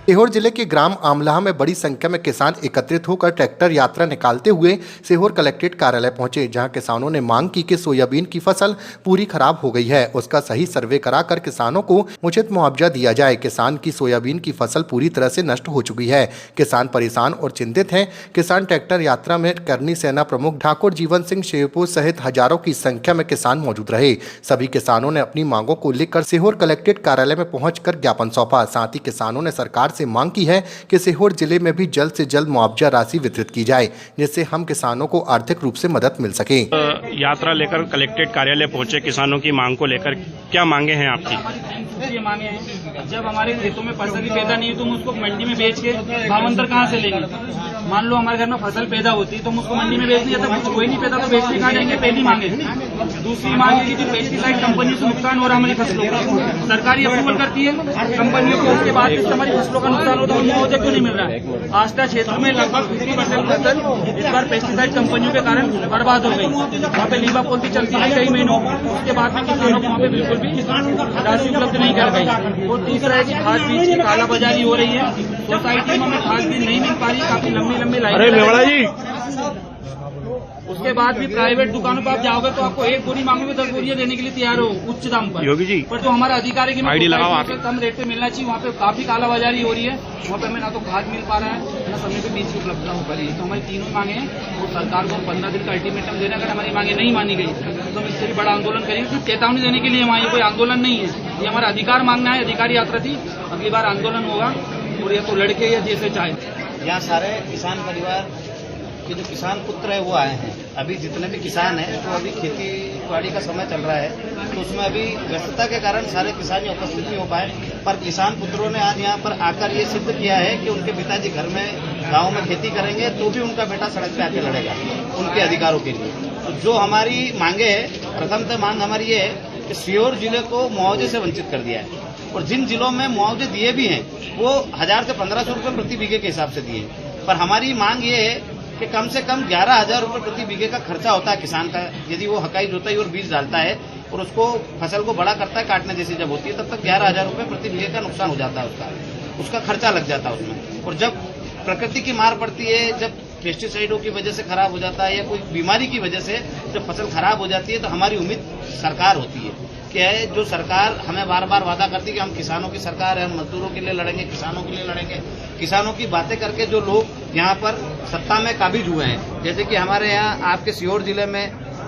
सीहोर जिले के ग्राम आमलाह में बड़ी संख्या में किसान एकत्रित होकर ट्रैक्टर यात्रा निकालते हुए सीहोर कलेक्ट्रेट कार्यालय पहुंचे, जहां किसानों ने मांग की कि सोयाबीन की फसल पूरी खराब हो गई है, उसका सही सर्वे कराकर किसानों को उचित मुआवजा दिया जाए। किसान की सोयाबीन की फसल पूरी तरह से नष्ट हो चुकी है। किसान परेशान और चिंतित हैं। किसान ट्रैक्टर यात्रा में करनी सेना प्रमुख ठाकुर जीवन सिंह शेरपुर सहित हजारों की संख्या में किसान मौजूद रहे। सभी किसानों ने अपनी मांगों को लेकर सीहोर कलेक्ट्रेट कार्यालय में पहुंचकर ज्ञापन सौंपा। साथ ही किसानों ने सरकार से मांग की है कि सीहोर जिले में भी जल्द से जल्द मुआवजा राशि वितरित की जाए, जिससे हम किसानों को आर्थिक रूप से मदद मिल सके। यात्रा लेकर कलेक्ट्रेट कार्यालय पहुंचे किसानों की मांग को लेकर, क्या मांगे हैं आपकी? ये मांगे हैं, जब हमारे खेतों में फसल ही पैदा नहीं है तो हम उसको मंडी में बेच के भावांतर कहाँ से लेंगे? मान लो हमारे घर में फसल पैदा होती है तो हम उसको मंडी में बेच दिया, तब कुछ कोई नहीं पैदा तो बेचने कहाँ जाएंगे? पहली मांगे। दूसरी मांग है कि जो पेस्टिसाइड कंपनी से नुकसान हो रहा है हमारी फसलों का, सरकारी अप्रूवल करती है कंपनियों को, उसके बाद हमारी फसलों का नुकसान होता है, मुआवजा क्यों नहीं मिल रहा है? आस्था क्षेत्र में लगभग 50% फसल इस बार पेस्टिसाइड कंपनियों के कारण बर्बाद हो गई। वहाँ पे लीवा पोल्टी चलती है कई महीनों, उसके बाद में किसानों को वहाँ पे बिल्कुल भी राशि उपलब्ध नहीं कर गई। और तीसरा है कि खाद बीज की कालाबाजारी हो रही है, सोसाइटी में हमें खाद बीज नहीं मिल पा रही, काफी लंबी लाइन। उसके बाद भी प्राइवेट दुकानों पर आप जाओगे तो आपको एक बोरी मांगोगे 10 बोरियां देने के लिए तैयार हो उच्च दाम पर। योगी जी, पर जो हमारा अधिकारी की आईडी लगाओ आप, कम रेट पे मिलना चाहिए, वहाँ पे काफी कालाबाजारी हो रही है। वहाँ पे हमें ना तो खाद मिल पा रहा है, ना समय पे बीज की उपलब्धता हो पा रही है। तो हमारी तीनों मांगे हैं और सरकार को 15 दिन का अल्टीमेटम देना। अगर हमारी मांगे नहीं मानी गई तो हम इससे भी बड़ा आंदोलन करेंगे। चेतावनी देने के लिए हमारा ये कोई आंदोलन नहीं है, ये हमारा अधिकार मांगना है। अधिकारी यात्रा थी, अगली बार आंदोलन होगा और ये तो लड़के या जैसे चाहे। यहाँ सारे किसान परिवार के जो किसान पुत्र है वो आए हैं। अभी जितने भी किसान हैं तो अभी खेती बाड़ी का समय चल रहा है, तो उसमें अभी व्यस्तता के कारण सारे किसान यहाँ उपस्थित नहीं हो पाए। पर किसान पुत्रों ने आज यहाँ पर आकर ये सिद्ध किया है कि उनके पिताजी घर में गाँव में खेती करेंगे तो भी उनका बेटा सड़क पे आके लड़ेगा उनके अधिकारों के लिए। तो जो हमारी मांगे है, प्रथमतः मांग हमारी ये है कि सीहोर जिले को मुआवजे से वंचित कर दिया है, और जिन जिलों में मुआवजे दिए भी हैं वो 1000 से 1500 रुपये प्रति बीघे के हिसाब से दिए। पर हमारी मांग ये है कि कम से कम 11,000 रुपये प्रति बीघे का खर्चा होता है किसान का, यदि वो हकाई जोताई और बीज डालता है और उसको फसल को बड़ा करता है, काटने जैसी जब होती है, तब तक 11,000 रुपये प्रति बीघे का नुकसान हो जाता है, उसका खर्चा लग जाता है उसमें। और जब प्रकृति की मार पड़ती है, जब पेस्टिसाइडों की वजह से खराब हो जाता है या कोई बीमारी की वजह से जब फसल खराब हो जाती है, तो हमारी उम्मीद सरकार होती है कि जो सरकार हमें बार बार वादा करती है कि हम किसानों की सरकार है, हम मजदूरों के लिए लड़ेंगे, किसानों के लिए लड़ेंगे। किसानों की बातें करके जो लोग यहाँ पर सत्ता में काबिज हुए हैं, जैसे कि हमारे यहाँ आपके सीहोर जिले में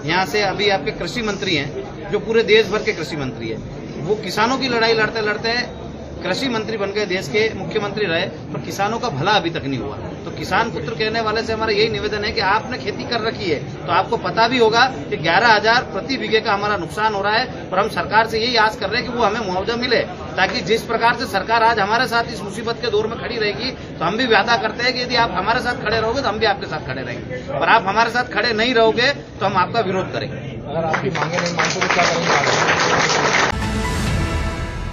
यहाँ से अभी आपके कृषि मंत्री हैं जो पूरे देश भर के कृषि मंत्री हैं, वो किसानों की लड़ाई लड़ते लड़ते कृषि मंत्री बन गए, देश के मुख्यमंत्री रहे, पर किसानों का भला अभी तक नहीं हुआ। तो किसान पुत्र कहने वाले से हमारा यही निवेदन है कि आपने खेती कर रखी है तो आपको पता भी होगा कि 11,000 प्रति बीघे का हमारा नुकसान हो रहा है, और हम सरकार से यही आस कर रहे हैं कि वो हमें मुआवजा मिले, ताकि जिस प्रकार से सरकार आज हमारे साथ इस मुसीबत के दौर में खड़ी रहेगी, तो हम भी वादा करते हैं कि यदि आप हमारे साथ खड़े रहोगे तो हम भी आपके साथ खड़े रहेंगे, और आप हमारे साथ खड़े नहीं रहोगे तो हम आपका विरोध करेंगे। अगर आपकी मांगे नहीं मानते तो क्या करेंगे?